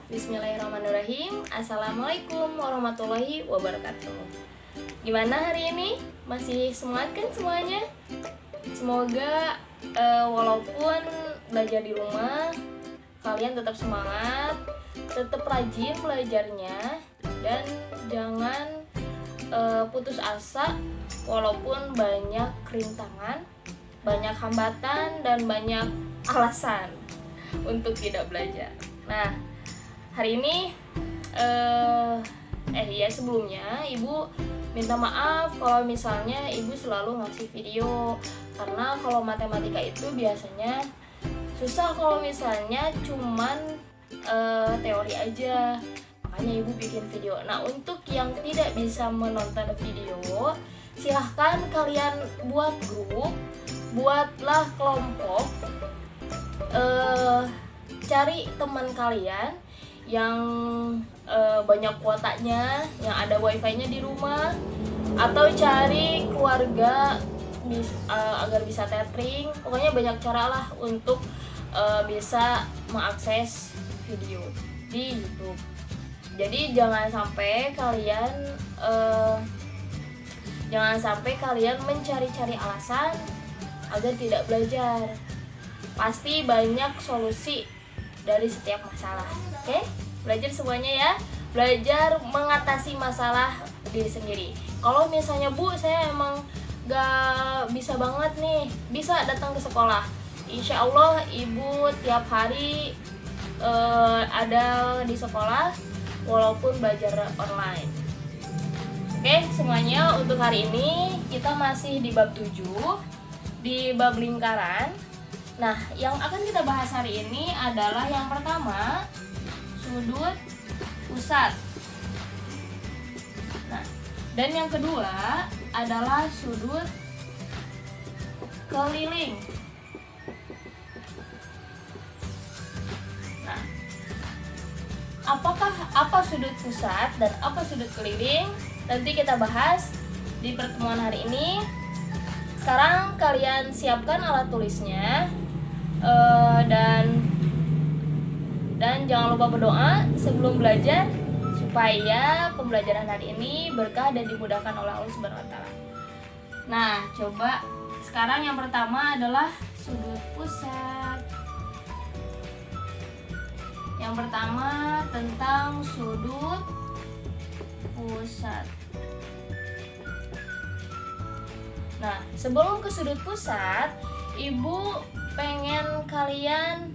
Bismillahirrahmanirrahim. Assalamualaikum warahmatullahi wabarakatuh. Gimana hari ini? Masih semangat kan semuanya? Semoga walaupun belajar di rumah, kalian tetap semangat, tetap rajin belajarnya, dan jangan putus asa walaupun banyak rintangan, banyak hambatan, dan banyak alasan untuk tidak belajar. Nah, hari ini sebelumnya Ibu minta maaf kalau misalnya Ibu selalu ngasih video, karena kalau matematika itu biasanya susah kalau misalnya cuman teori aja, makanya Ibu bikin video. Nah, untuk yang tidak bisa menonton video, silahkan kalian buat grup, buatlah kelompok, cari teman kalian yang banyak kuotanya, yang ada wifi-nya di rumah, atau cari keluarga agar bisa tethering. Pokoknya banyak cara lah untuk bisa mengakses video di YouTube. Jadi jangan sampai kalian mencari-cari alasan agar tidak belajar. Pasti banyak solusi dari setiap masalah. Oke? Belajar semuanya ya. Belajar mengatasi masalah diri sendiri. Kalau misalnya Bu, saya emang gak bisa banget nih, bisa datang ke sekolah. Insya Allah Ibu tiap hari ada di sekolah walaupun belajar online. Oke, semuanya, untuk hari ini kita masih di bab 7, di bab lingkaran. Nah, yang akan kita bahas hari ini adalah yang pertama, sudut pusat. Nah, dan yang kedua adalah sudut keliling. Nah, apa sudut pusat dan apa sudut keliling? Nanti kita bahas di pertemuan hari ini. Sekarang kalian siapkan alat tulisnya. Dan jangan lupa berdoa sebelum belajar supaya pembelajaran hari ini berkah dan dimudahkan oleh Allah Subhanahu wa taala. Nah, coba sekarang yang pertama adalah sudut pusat. Yang pertama tentang sudut pusat. Nah, sebelum ke sudut pusat, Ibu pengen kalian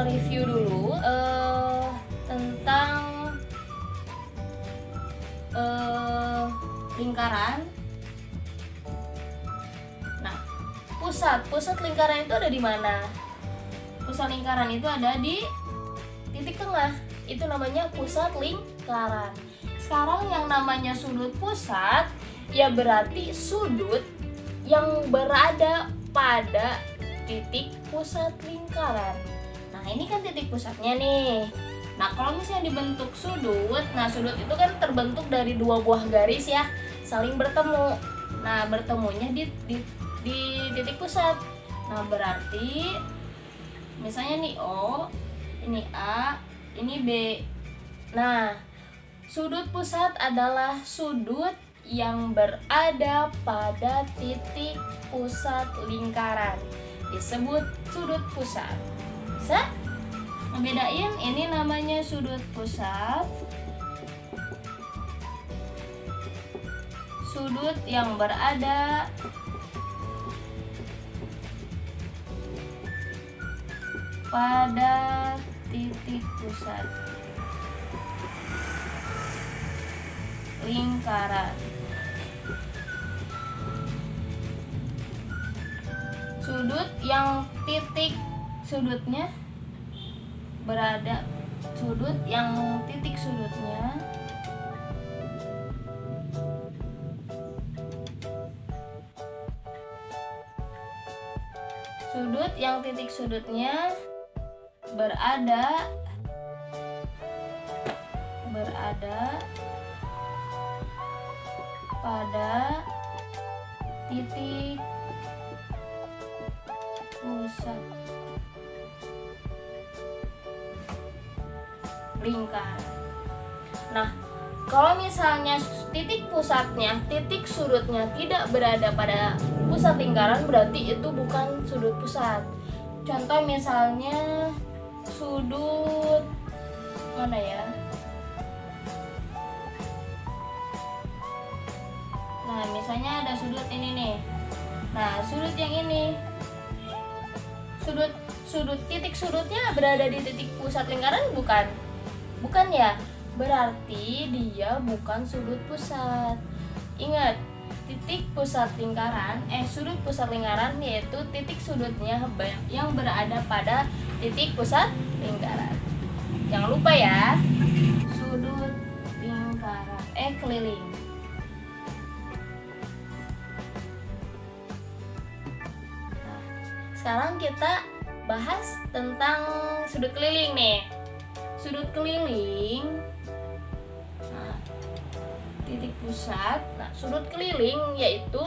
review dulu tentang lingkaran. Nah, pusat lingkaran itu ada di mana? Pusat lingkaran itu ada di titik tengah. Itu namanya pusat lingkaran. Sekarang yang namanya sudut pusat, ya berarti sudut yang berada pada titik pusat lingkaran. Nah, ini kan titik pusatnya nih. Nah, kalau misalnya dibentuk sudut, nah sudut itu kan terbentuk dari dua buah garis ya, saling bertemu. Nah, bertemunya di titik pusat. Nah, berarti misalnya nih O, ini A, ini B. Nah, sudut pusat adalah sudut yang berada pada titik pusat lingkaran, disebut sudut pusat. Bisa ngebedain? Ini namanya sudut pusat, sudut yang berada pada titik pusat lingkaran. Sudut yang titik sudutnya berada, sudut yang titik sudutnya berada pada titik pusat. lingkaran. Nah, kalau misalnya titik pusatnya, titik sudutnya tidak berada pada pusat lingkaran, berarti itu bukan sudut pusat. Contoh misalnya sudut mana ya? Nah, misalnya ada sudut ini nih. Nah, sudut yang ini, sudut titik sudutnya berada di titik pusat lingkaran, bukan ya? Berarti dia bukan sudut pusat. Ingat, titik pusat lingkaran, sudut pusat lingkaran yaitu titik sudutnya yang berada pada titik pusat lingkaran. Jangan lupa ya, sudut lingkaran keliling. Nah, sekarang kita bahas tentang sudut keliling nih. Sudut keliling, nah, titik pusat. Nah, sudut keliling yaitu,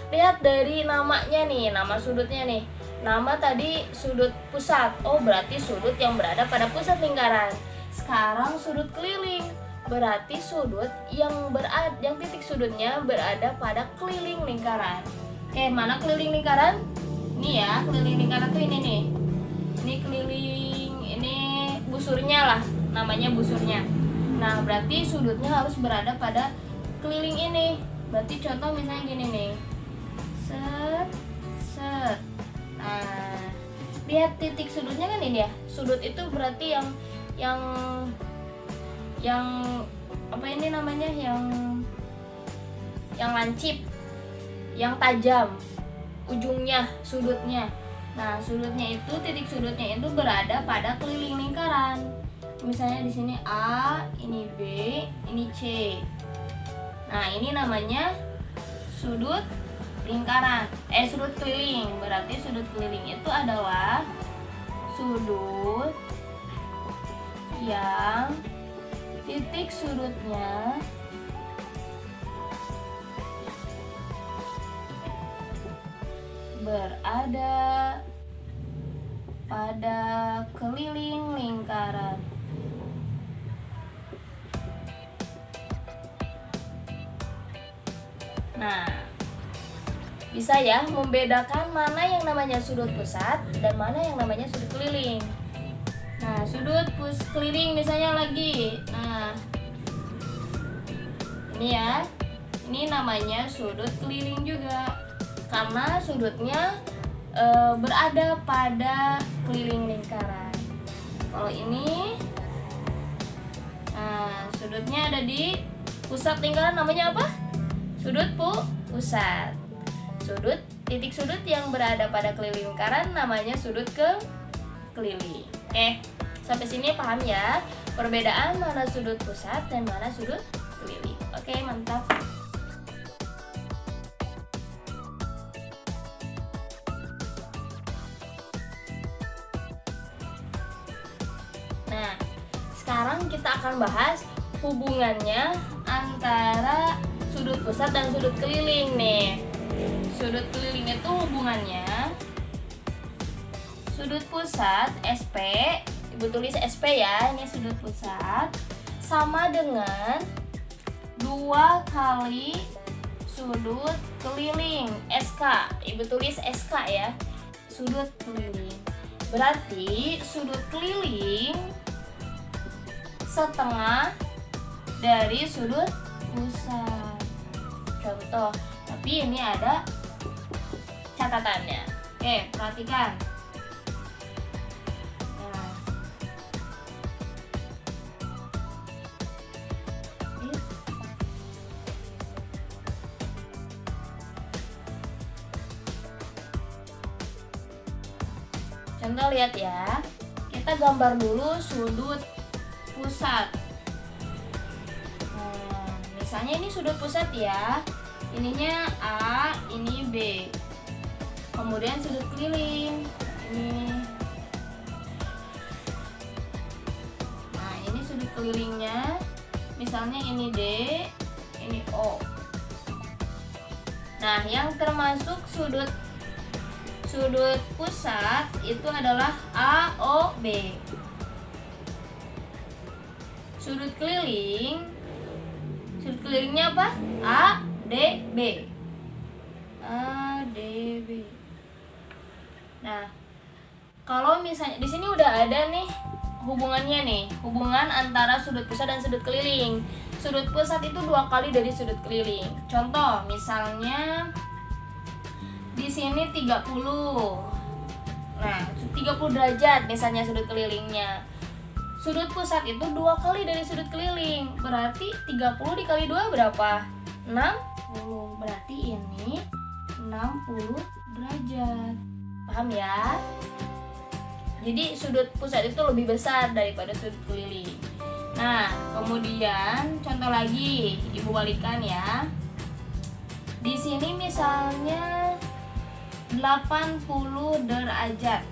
lihat dari namanya nih, nama sudutnya nih. Nama tadi sudut pusat, oh berarti sudut yang berada pada pusat lingkaran. Sekarang sudut keliling, berarti sudut yang titik sudutnya berada pada keliling lingkaran. Mana keliling lingkaran? Ini ya, keliling lingkaran tuh ini nih. Ini keliling, ini busurnya lah, namanya busurnya. Nah, berarti sudutnya harus berada pada keliling ini. Berarti contoh misalnya gini nih. Set. Nah, lihat titik sudutnya kan ini ya. Sudut itu berarti yang apa ini namanya? Yang lancip, yang tajam ujungnya, sudutnya. Nah, sudutnya itu, titik sudutnya itu berada pada keliling lingkaran. Misalnya di sini A, ini B, ini C. Nah, ini namanya sudut lingkaran, sudut keliling. Berarti sudut keliling itu adalah sudut yang titik sudutnya berada pada keliling lingkaran. Nah, bisa ya membedakan mana yang namanya sudut pusat dan mana yang namanya sudut keliling. Nah, sudut keliling misalnya lagi. Nah, ini ya, ini namanya sudut keliling juga karena sudutnya berada pada keliling lingkaran. Kalau ini, nah, sudutnya ada di pusat lingkaran, namanya apa? Sudut pusat. Titik sudut yang berada pada keliling lingkaran namanya sudut keliling. Oke, sampai sini paham ya perbedaan mana sudut pusat dan mana sudut keliling. Oke, mantap. Nah, sekarang kita akan bahas hubungannya antara sudut pusat dan sudut keliling nih. Sudut keliling itu hubungannya sudut pusat SP, Ibu tulis SP ya, ini sudut pusat, sama dengan 2 kali sudut keliling SK. Ibu tulis SK ya, sudut keliling. Berarti sudut keliling setengah dari sudut pusat. Contoh, tapi ini ada catatannya. Oke, perhatikan. Nah, contoh lihat ya. Kita gambar dulu sudut pusat. Nah, misalnya ini sudut pusat ya. Ininya A, ini B. Kemudian sudut keliling ini. Nah, ini sudut kelilingnya. Misalnya ini D, ini O. Nah, yang termasuk sudut pusat itu adalah A, O, B. Sudut kelilingnya apa? ADB. Nah, kalau misalnya di sini udah ada nih hubungannya nih, hubungan antara sudut pusat dan sudut keliling. Sudut pusat itu 2 kali dari sudut keliling. Contoh, misalnya di sini 30. Nah, 30 derajat misalnya sudut kelilingnya. Sudut pusat itu 2 kali dari sudut keliling. Berarti 30 dikali 2 berapa? 60. Berarti ini 60 derajat. Paham ya? Jadi sudut pusat itu lebih besar daripada sudut keliling. Nah, kemudian contoh lagi, Ibu balikan ya. Di sini misalnya 80 derajat.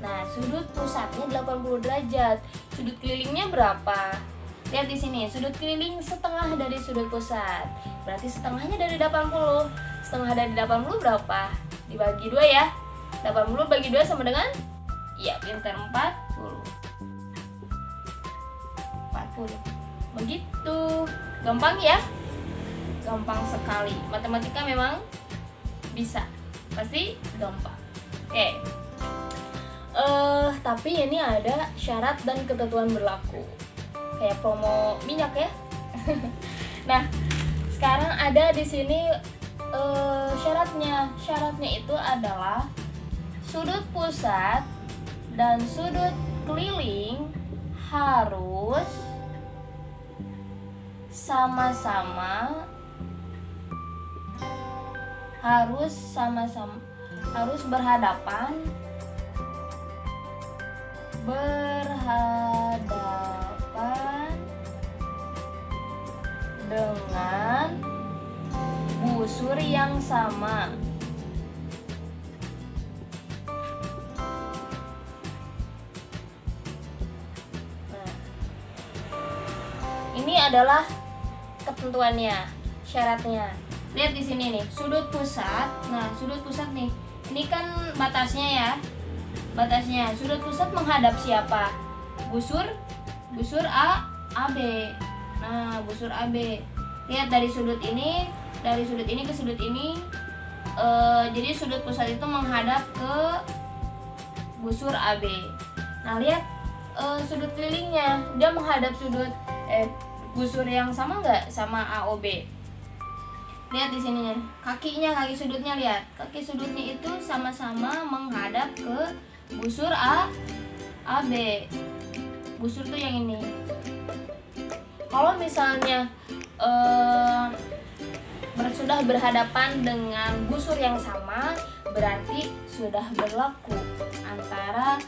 Nah, sudut pusatnya 80 derajat. Sudut kelilingnya berapa? Lihat di sini, sudut keliling setengah dari sudut pusat. Berarti setengahnya dari 80. Setengah dari 80 berapa? Dibagi 2 ya. 80 bagi 2 sama dengan? Iya, pintar, 40. Begitu. Gampang ya? Gampang sekali. Matematika memang bisa. Pasti gampang. Oke. Tapi ini ada syarat dan ketentuan berlaku. Kayak promo minyak ya. Nah, sekarang ada di sini syaratnya. Syaratnya itu adalah sudut pusat dan sudut keliling harus sama-sama berhadapan dengan busur yang sama. Nah, ini adalah ketentuannya, syaratnya. Lihat di sini nih, sudut pusat. Nah, sudut pusat nih. Ini kan batasnya ya. Batasnya. Sudut pusat menghadap siapa? Busur AB. Nah, busur AB. Lihat dari sudut ini ke sudut ini. Jadi sudut pusat itu menghadap ke busur AB. Nah, lihat sudut kelilingnya. Dia menghadap busur yang sama nggak sama AOB? Lihat di sini, kaki sudutnya, lihat. Kaki sudutnya itu sama-sama menghadap ke busur AB. Busur tuh yang ini. Kalau misalnya sudah berhadapan dengan busur yang sama, berarti sudah berlaku antara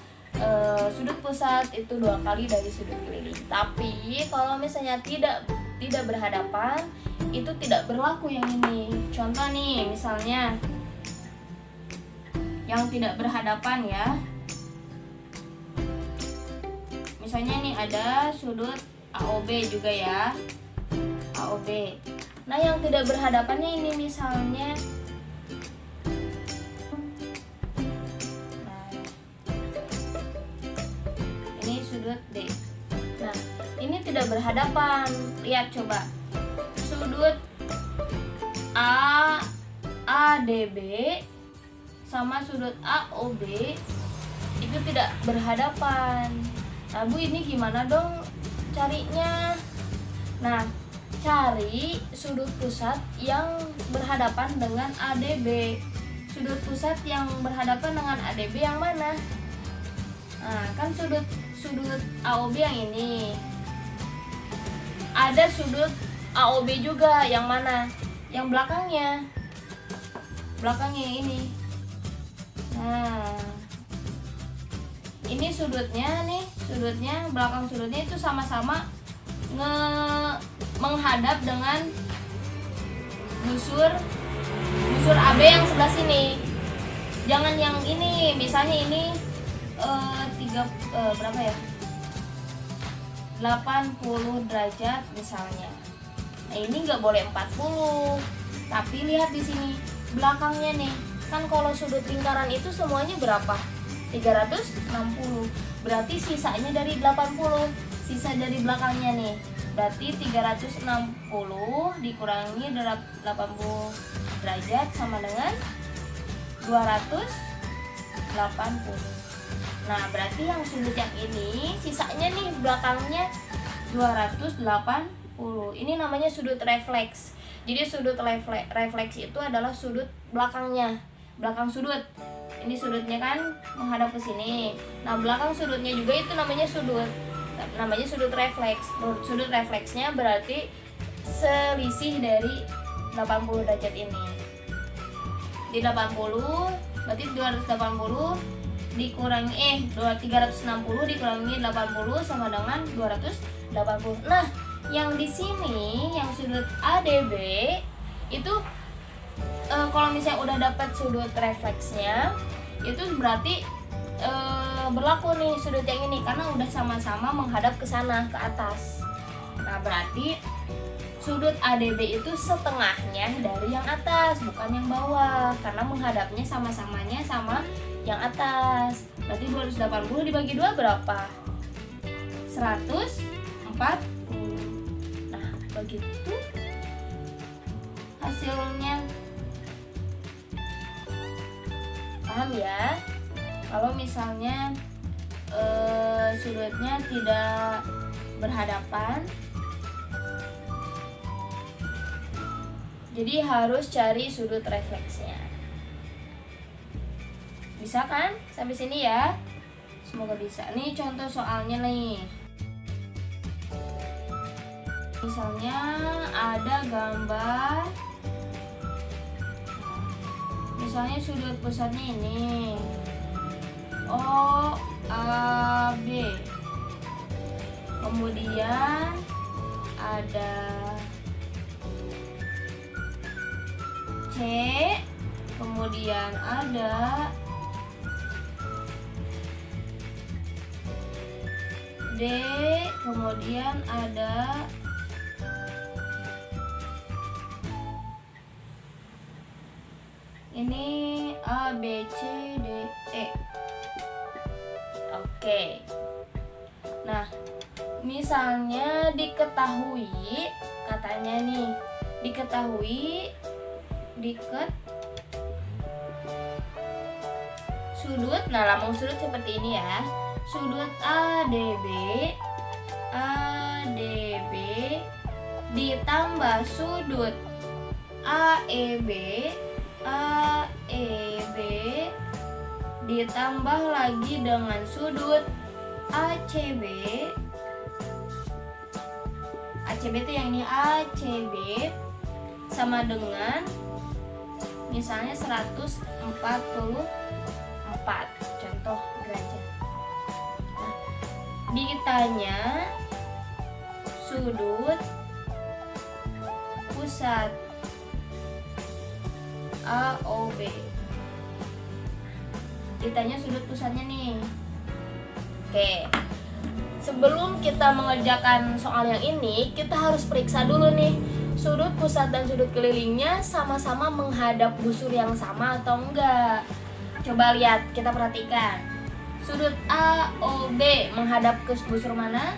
sudut pusat itu 2 kali dari sudut keliling. Tapi kalau misalnya tidak berhadapan, itu tidak berlaku yang ini. Contoh nih, misalnya yang tidak berhadapan ya. Misalnya nih ada sudut AOB juga ya. AOB. Nah, yang tidak berhadapannya ini misalnya ini sudut D. Nah, ini tidak berhadapan. Lihat coba. Sudut ADB sama sudut AOB itu tidak berhadapan. Nah, Bu, ini gimana dong carinya? Nah, cari sudut pusat yang berhadapan dengan ADB. Sudut pusat yang berhadapan dengan ADB yang mana? Nah, kan sudut AOB yang ini. Ada sudut AOB juga yang mana? Yang belakangnya. Belakangnya ini. Nah, ini sudutnya nih, belakang sudutnya itu sama-sama menghadap dengan busur AB yang sebelah sini. Jangan yang ini, misalnya ini berapa ya? 80 derajat misalnya. Nah, ini nggak boleh 40. Tapi lihat di sini belakangnya nih. Kan kalau sudut lingkaran itu semuanya berapa? 360. Berarti sisanya dari 80. sisa dari belakangnya nih. Berarti 360 dikurangi 80 derajat sama dengan 280. Nah, berarti yang sudut yang ini sisanya nih belakangnya 280. Ini namanya sudut refleks. Jadi sudut refleks itu adalah sudut belakangnya, belakang sudut. Ini sudutnya kan menghadap ke sini. Nah, belakang sudutnya juga itu namanya sudut refleks. Sudut refleksnya berarti selisih dari 80 derajat ini. Di 80 berarti 280 dikurangi 360 dikurangi 80 sama dengan 280. Nah, yang di sini yang sudut ADB itu kalau misalnya udah dapat sudut refleksnya itu berarti berlaku nih sudut yang ini karena udah sama-sama menghadap ke sana, ke atas. Nah, berarti sudut ADB itu setengahnya dari yang atas, bukan yang bawah, karena menghadapnya sama-samanya sama yang atas. Berarti 280 dibagi 2 berapa? 140. Nah, begitu hasilnya. Paham ya? Kalau misalnya sudutnya tidak berhadapan, jadi harus cari sudut refleksnya. Bisa kan? Sampai sini ya. Semoga bisa. Nih contoh soalnya nih. Misalnya ada gambar. Misalnya sudut pusatnya ini OAB. Kemudian ada C, kemudian ada D, kemudian ada ini A, B, C, D, E. Oke. Nah, misalnya diketahui, katanya nih, sudut, nah lambung sudut seperti ini ya. Sudut ADB ditambah sudut AEB ditambah lagi dengan sudut ACB itu yang ini ACB sama dengan misalnya 144 contoh derajat. Nah, ditanya sudut pusat AOB. Ditanya sudut pusatnya nih. Oke. Sebelum kita mengerjakan soal yang ini, kita harus periksa dulu nih sudut pusat dan sudut kelilingnya sama-sama menghadap busur yang sama atau enggak. Coba lihat, kita perhatikan. Sudut AOB menghadap ke busur mana?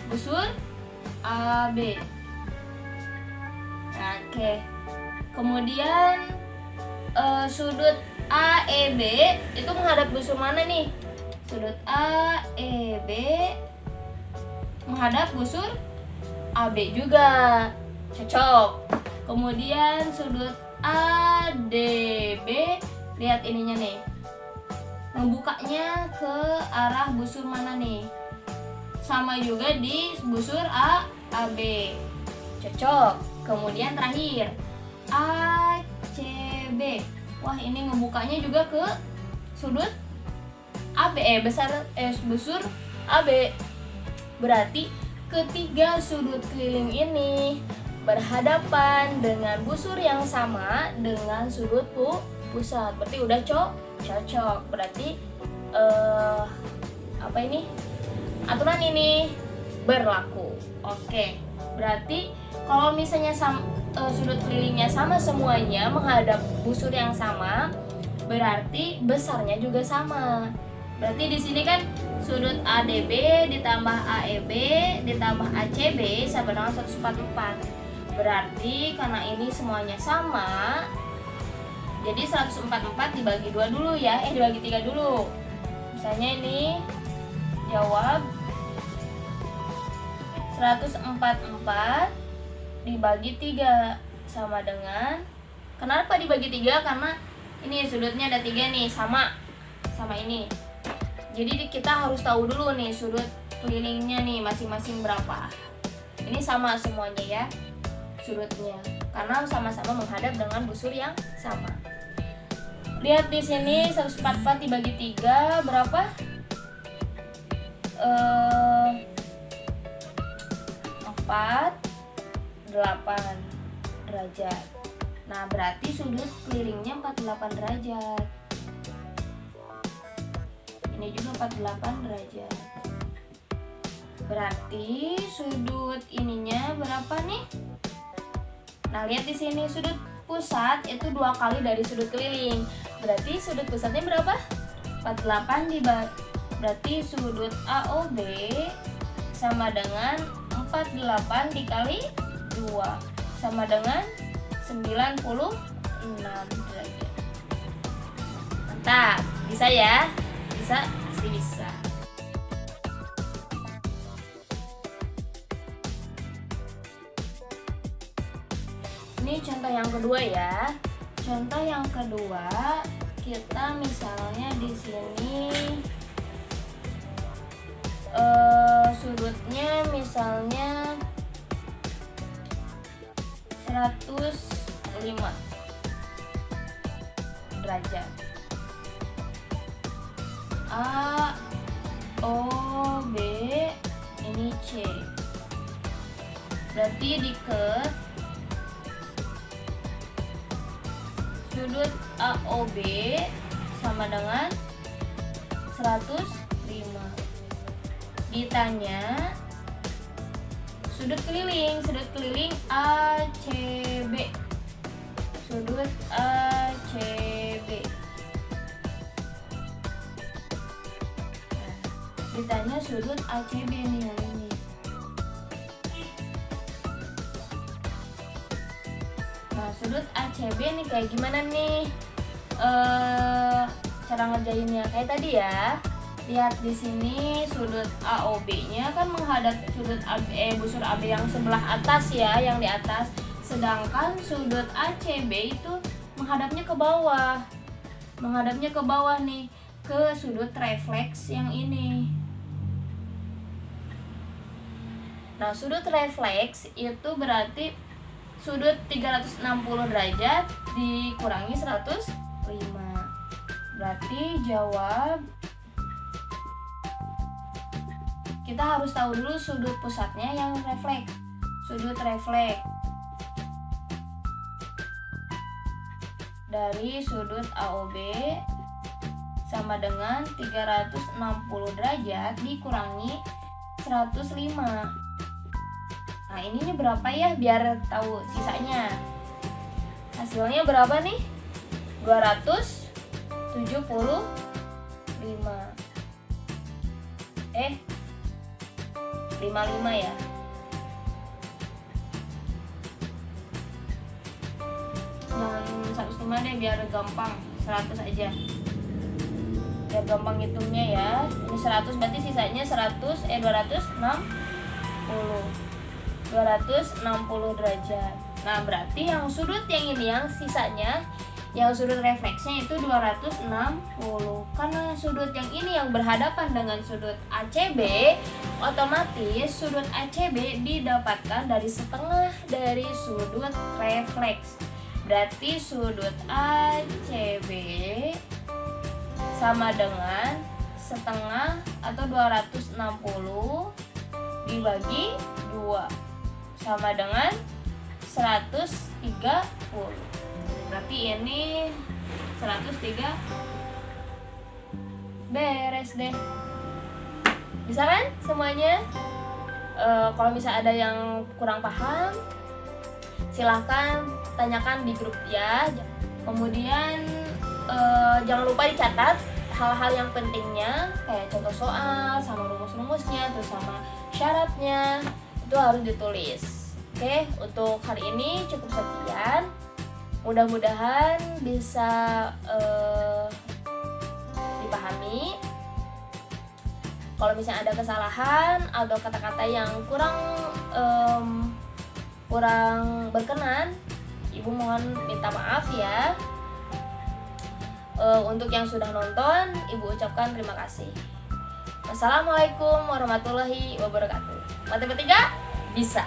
Busur AB. Oke. Kemudian sudut AEB itu menghadap busur mana nih? Sudut AEB menghadap busur AB juga. Cocok. Kemudian sudut ADB, lihat ininya nih. Membukanya ke arah busur mana nih? Sama juga di busur AB. Cocok. Kemudian terakhir ACB. Wah, ini ngebukanya juga ke sudut AB, busur AB. Berarti ketiga sudut keliling ini berhadapan dengan busur yang sama dengan sudut pusat. Berarti udah cocok. Berarti aturan ini berlaku. Oke. Berarti kalau misalnya sudut kelilingnya sama semuanya menghadap busur yang sama, berarti besarnya juga sama. Berarti di sini kan sudut ADB ditambah AEB ditambah ACB sama dengan 144. Berarti karena ini semuanya sama, jadi 144 dibagi 2 dulu ya, dibagi 3 dulu. Misalnya ini jawab 144 dibagi 3 sama dengan, kenapa dibagi 3? Karena ini sudutnya ada 3 nih, sama ini. Jadi kita harus tahu dulu nih sudut kelilingnya nih masing-masing berapa. Ini sama semuanya ya sudutnya, karena sama-sama menghadap dengan busur yang sama. Lihat di sini 144 dibagi 3 berapa? 48 derajat. Nah, berarti sudut kelilingnya 48 derajat. Ini juga 48 derajat. Berarti sudut ininya berapa nih? Nah, lihat di sini sudut pusat itu 2 kali dari sudut keliling. Berarti sudut pusatnya berapa? 48 berarti sudut AOB sama dengan 48 dikali 2 sama dengan 96 derajat. Mantap, bisa ya? Bisa, pasti bisa. Ini contoh yang kedua ya. Contoh yang kedua, kita misalnya di sini sudutnya misalnya 105 derajat. A, O, B, ini C. Berarti diket sudut AOB sama dengan 105. Ditanya sudut keliling ACB. Sudut ACB. Nah, ditanya sudut ACB nih yang ini. Nah, sudut ACB nih kayak gimana nih? Cara ngerjainnya kayak tadi ya. Lihat di sini sudut AOB-nya kan menghadap sudut busur AB yang sebelah atas ya, yang di atas. Sedangkan sudut ACB itu menghadapnya ke bawah. Menghadapnya ke bawah nih, ke sudut refleks yang ini. Nah, sudut refleks itu berarti sudut 360 derajat dikurangi 105. Berarti jawab, kita harus tahu dulu sudut pusatnya yang refleks. Sudut refleks dari sudut AOB sama dengan 360 derajat dikurangi 105. Nah, ininya berapa ya biar tahu sisanya. Hasilnya berapa nih? 275. 55 ya. Jangan 105 deh biar gampang, 100 aja. Biar gampang hitungnya ya. Ini 100 berarti sisanya 260 derajat. Nah, berarti yang sudut yang ini yang sisanya, yang sudut refleksnya itu 260. Karena sudut yang ini yang berhadapan dengan sudut ACB, otomatis sudut ACB didapatkan dari setengah dari sudut refleks. Berarti sudut ACB sama dengan setengah atau 260 dibagi 2 sama dengan 130. Berarti ini 103. Beres deh. Bisa kan semuanya? Kalau misalnya ada yang kurang paham, silahkan tanyakan di grup ya. Kemudian jangan lupa dicatat hal-hal yang pentingnya kayak contoh soal sama rumus-rumusnya, terus sama syaratnya itu harus ditulis. Oke, untuk hari ini cukup sekian. Mudah-mudahan bisa dipahami. Kalau misalnya ada kesalahan atau kata-kata yang kurang berkenan, Ibu mohon minta maaf ya. Untuk yang sudah nonton, Ibu ucapkan terima kasih. Wassalamualaikum warahmatullahi wabarakatuh. Matematika bisa.